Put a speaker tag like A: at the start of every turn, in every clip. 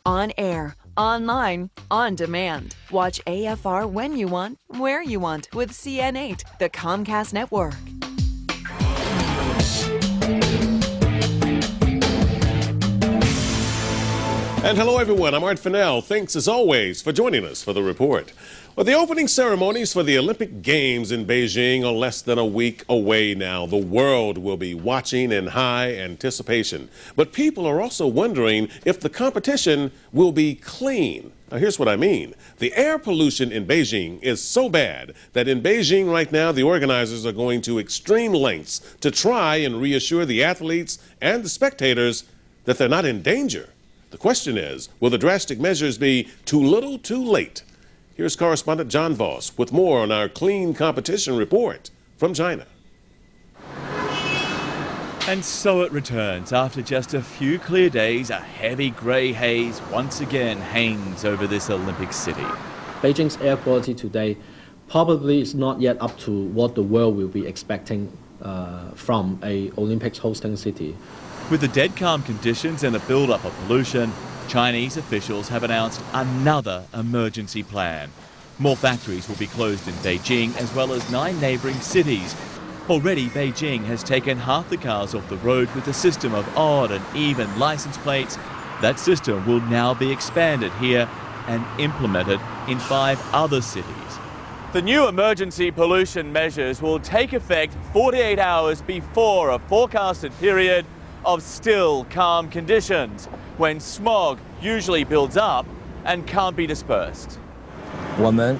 A: On air, online, on demand. Watch AFR when you want, where you want with CN8, the Comcast network.
B: And hello, everyone. I'm Art Fennell. Thanks, as always, for joining us for the report. Well, the opening ceremonies for the Olympic Games in Beijing are less than a week away now. The world will be watching in high anticipation. But people are also wondering if the competition will be clean. Now, here's what I mean. The air pollution in Beijing is so bad that in Beijing right now, the organizers are going to extreme lengths to try and reassure the athletes and the spectators that they're not in danger. The question is, will the drastic measures be too little, too late? Here's correspondent John Voss with more on our clean competition report from China.
C: And so it returns. After just a few clear days, a heavy grey haze once again hangs over this Olympic city.
D: Beijing's air quality today probably is not yet up to what the world will be expecting from an Olympics hosting city.
C: With the dead calm conditions and a build-up of pollution, Chinese officials have announced another emergency plan. More factories will be closed in Beijing as well as 9 neighbouring cities. Already, Beijing has taken half the cars off the road with a system of odd and even licence plates. That system will now be expanded here and implemented in 5 other cities. The new emergency pollution measures will take effect 48 hours before a forecasted period of still calm conditions, when smog usually builds up and can't be dispersed.
E: We're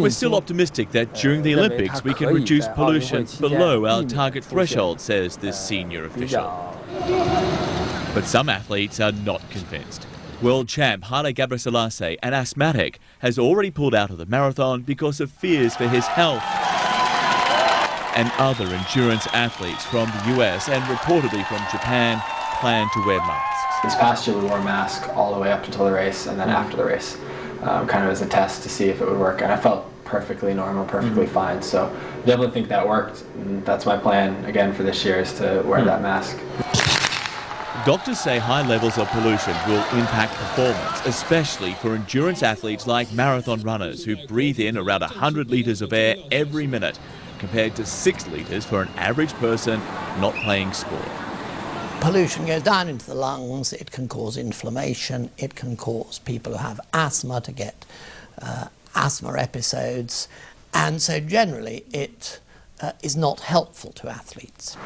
C: still optimistic that during the Olympics we can reduce pollution below our target threshold, says this senior official. But some athletes are not convinced. World champ Haile Gebrselassie, an asthmatic, has already pulled out of the marathon because of fears for his health. And other endurance athletes from the US and reportedly from Japan plan to wear masks.
F: This past year we wore a mask all the way up until the race and then after the race, kind of as a test to see if it would work. And I felt perfectly normal, perfectly fine. So I definitely think that worked. And that's my plan again for this year, is to wear that mask.
C: Doctors say high levels of pollution will impact performance, especially for endurance athletes like marathon runners who breathe in around 100 litres of air every minute, compared to 6 litres for an average person not playing sport.
G: Pollution goes down into the lungs, it can cause inflammation, it can cause people who have asthma to get asthma episodes, and so generally it is not helpful to athletes.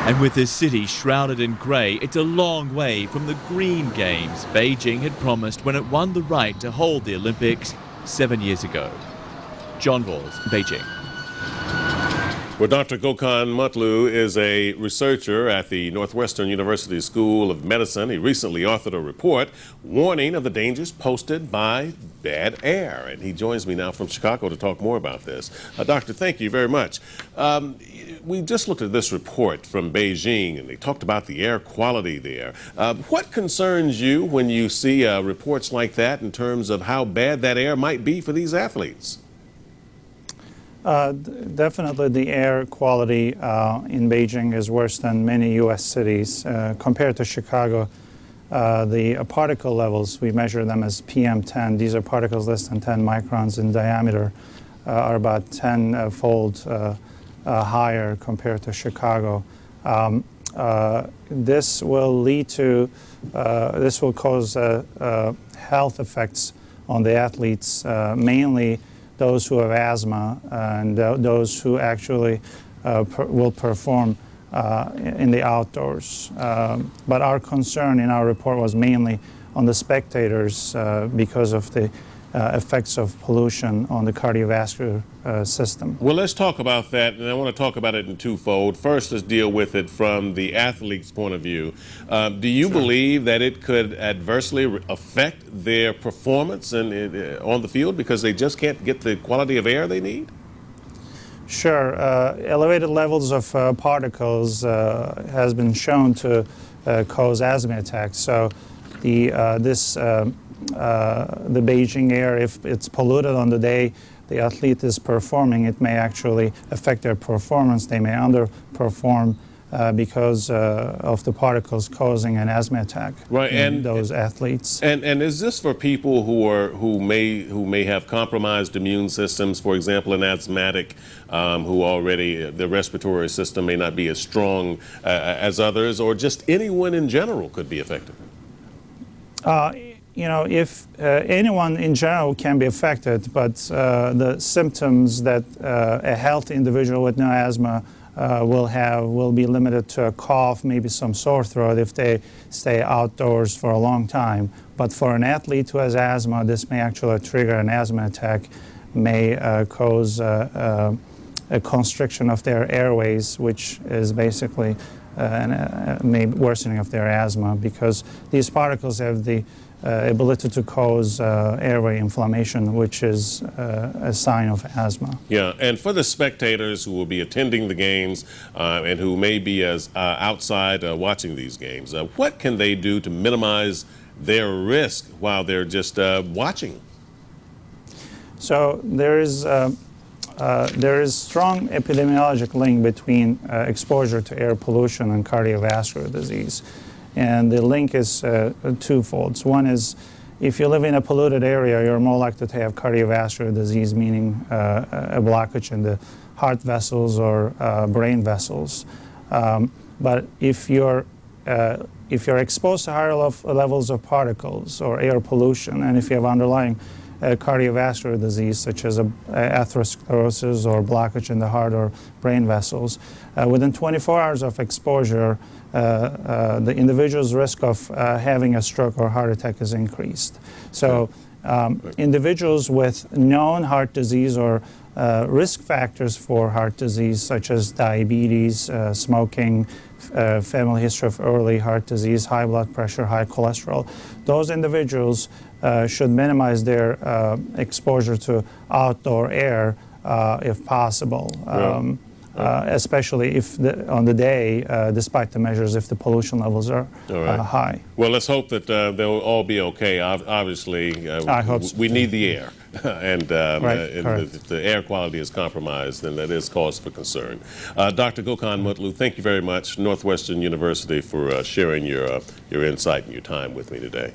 C: And with this city shrouded in grey, it's a long way from the Green Games Beijing had promised when it won the right to hold the Olympics 7 years ago. John Voss, Beijing.
B: Well, Dr. Gokhan Mutlu is a researcher at the Northwestern University School of Medicine. He recently authored a report warning of the dangers posted by bad air. And he joins me now from Chicago to talk more about this. Doctor, thank you very much. We just looked at this report from Beijing, and they talked about the air quality there. What concerns you when you see reports like that in terms of how bad that air might be for these athletes?
H: Definitely the air quality in Beijing is worse than many U.S. cities. Compared to Chicago, the particle levels, we measure them as PM10. These are particles less than 10 microns in diameter, are about 10-fold higher compared to Chicago. This will lead to, this will cause health effects on the athletes, mainly those who have asthma and those who actually will perform in the outdoors. But our concern in our report was mainly on the spectators because of the effects of pollution on the cardiovascular system.
B: Well, let's talk about that, and I want to talk about it in twofold. First, let's deal with it from the athlete's point of view. Do you believe that it could adversely affect their performance on the field because they just can't get the quality of air they need?
H: Sure. Elevated levels of particles has been shown to cause asthma attacks. So the Beijing air, if it's polluted on the day the athlete is performing, it may actually affect their performance. They may underperform because of the particles causing an asthma attack in those athletes.
B: And is this for people who may have compromised immune systems? For example, an asthmatic who already the respiratory system may not be as strong as others, or just anyone in general could be affected?
H: You know, if anyone in general can be affected, but the symptoms that a healthy individual with no asthma will be limited to a cough, maybe some sore throat if they stay outdoors for a long time. But for an athlete who has asthma, this may actually trigger an asthma attack, may cause a constriction of their airways, which is basically maybe worsening of their asthma, because these particles have the ability to cause airway inflammation, which is a sign of asthma.
B: Yeah, and for the spectators who will be attending the games and who may be outside watching these games, what can they do to minimize their risk while they're just watching?
H: So there is strong epidemiologic link between exposure to air pollution and cardiovascular disease. And the link is twofold. One is, if you live in a polluted area, you're more likely to have cardiovascular disease, meaning a blockage in the heart vessels or brain vessels. But if you're exposed to higher levels of particles or air pollution, and if you have underlying cardiovascular disease, such as atherosclerosis or blockage in the heart or brain vessels, within 24 hours of exposure, the individual's risk of having a stroke or heart attack is increased. So individuals with known heart disease or risk factors for heart disease, such as diabetes, smoking, family history of early heart disease, high blood pressure, high cholesterol, those individuals should minimize their exposure to outdoor air if possible. Especially if on the day, despite the measures, if the pollution levels are high.
B: Well, let's hope that they'll all be okay. Obviously,
H: I hope so.
B: We need the air, and if the air quality is compromised, then that is cause for concern. Dr. Gökhan Mutlu, thank you very much, Northwestern University, for sharing your insight and your time with me today.